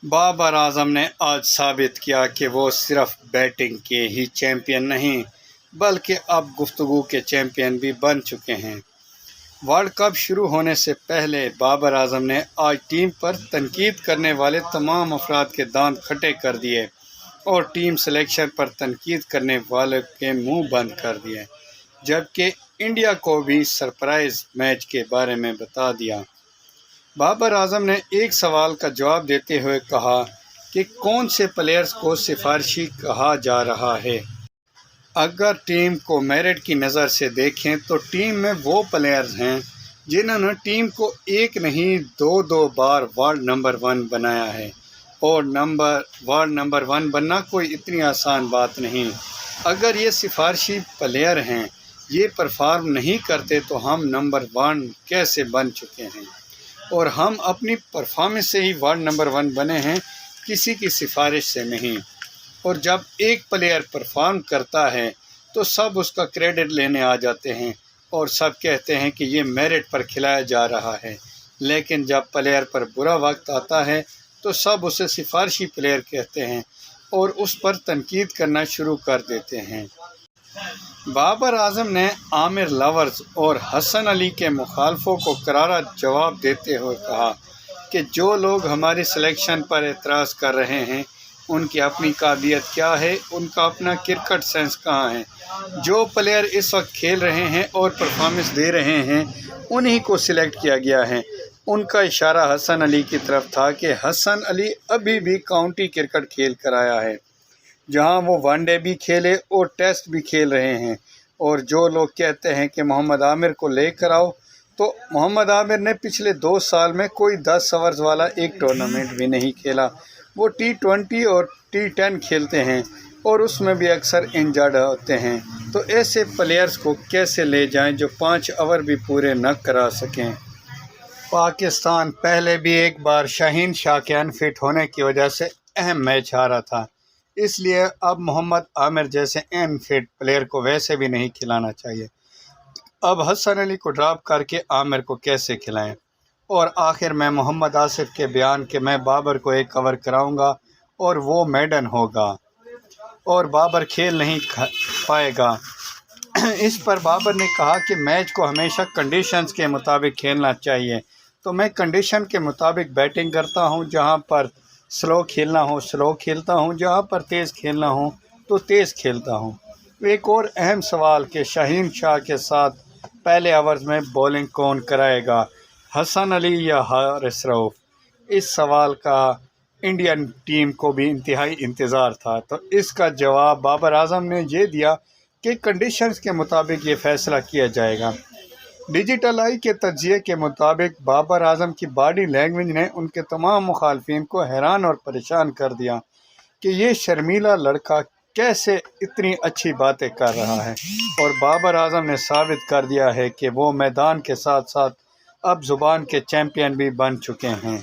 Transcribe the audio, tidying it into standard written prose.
بابر اعظم نے آج ثابت کیا کہ وہ صرف بیٹنگ کے ہی چیمپئن نہیں بلکہ اب گفتگو کے چیمپئن بھی بن چکے ہیں۔ ورلڈ کپ شروع ہونے سے پہلے بابر اعظم نے آج ٹیم پر تنقید کرنے والے تمام افراد کے دانت کھٹے کر دیے اور ٹیم سلیکشن پر تنقید کرنے والے کے منہ بند کر دیے، جبکہ انڈیا کو بھی سرپرائز میچ کے بارے میں بتا دیا۔ بابر اعظم نے ایک سوال کا جواب دیتے ہوئے کہا کہ کون سے پلیئرز کو سفارشی کہا جا رہا ہے۔ اگر ٹیم کو میرٹ کی نظر سے دیکھیں تو ٹیم میں وہ پلیئرز ہیں جنہوں نے ٹیم کو ایک نہیں دو بار ورلڈ نمبر 1 بنایا ہے، اور ورلڈ نمبر 1 بننا کوئی اتنی آسان بات نہیں۔ اگر یہ سفارشی پلیئر ہیں، یہ پرفارم نہیں کرتے تو ہم نمبر 1 کیسے بن چکے ہیں؟ اور ہم اپنی پرفارمنس سے ہی ورلڈ نمبر 1 بنے ہیں، کسی کی سفارش سے نہیں۔ اور جب ایک پلیئر پرفارم کرتا ہے تو سب اس کا کریڈٹ لینے آ جاتے ہیں اور سب کہتے ہیں کہ یہ میرٹ پر کھلایا جا رہا ہے، لیکن جب پلیئر پر برا وقت آتا ہے تو سب اسے سفارشی پلیئر کہتے ہیں اور اس پر تنقید کرنا شروع کر دیتے ہیں۔ بابر اعظم نے عامر لورز اور حسن علی کے مخالفوں کو کرارا جواب دیتے ہوئے کہا کہ جو لوگ ہماری سلیکشن پر اعتراض کر رہے ہیں ان کی اپنی قابلیت کیا ہے، ان کا اپنا کرکٹ سینس کہاں ہے۔ جو پلیئر اس وقت کھیل رہے ہیں اور پرفارمنس دے رہے ہیں انہی کو سلیکٹ کیا گیا ہے۔ ان کا اشارہ حسن علی کی طرف تھا کہ حسن علی ابھی بھی کاؤنٹی کرکٹ کھیل کر آیا ہے، جہاں وہ ون ڈے بھی کھیلے اور ٹیسٹ بھی کھیل رہے ہیں۔ اور جو لوگ کہتے ہیں کہ محمد عامر کو لے کر آؤ، تو محمد عامر نے پچھلے 2 سال میں کوئی 10 اوورز والا ایک ٹورنامنٹ بھی نہیں کھیلا۔ وہ T20 اور T10 کھیلتے ہیں اور اس میں بھی اکثر انجرڈ ہوتے ہیں، تو ایسے پلیئرز کو کیسے لے جائیں جو 5 اوور بھی پورے نہ کرا سکیں۔ پاکستان پہلے بھی ایک بار شاہین شاہ کے انفٹ ہونے کی وجہ سے اہم میچ ہارا تھا، اس لیے اب محمد عامر جیسے انفٹ پلیئر کو ویسے بھی نہیں کھلانا چاہیے۔ اب حسن علی کو ڈراپ کر کے عامر کو کیسے کھلائیں؟ اور آخر میں محمد آصف کے بیان کہ میں بابر کو ایک کور کراؤں گا اور وہ میڈن ہوگا اور بابر کھیل نہیں پائے گا، اس پر بابر نے کہا کہ میچ کو ہمیشہ کنڈیشنز کے مطابق کھیلنا چاہیے، تو میں کنڈیشن کے مطابق بیٹنگ کرتا ہوں، جہاں پر سلو کھیلنا ہو سلو کھیلتا ہوں، جہاں پر تیز کھیلنا ہو تو تیز کھیلتا ہوں۔ ایک اور اہم سوال کہ شاہین شاہ کے ساتھ پہلے اوورز میں بولنگ کون کرائے گا، حسن علی یا حارث رؤف؟ اس سوال کا انڈین ٹیم کو بھی انتہائی انتظار تھا، تو اس کا جواب بابر اعظم نے یہ دیا کہ کنڈیشنز کے مطابق یہ فیصلہ کیا جائے گا۔ ڈیجیٹل آئی کے تجزیے کے مطابق بابر اعظم کی باڈی لینگویج نے ان کے تمام مخالفین کو حیران اور پریشان کر دیا کہ یہ شرمیلا لڑکا کیسے اتنی اچھی باتیں کر رہا ہے، اور بابر اعظم نے ثابت کر دیا ہے کہ وہ میدان کے ساتھ ساتھ اب زبان کے چیمپئن بھی بن چکے ہیں۔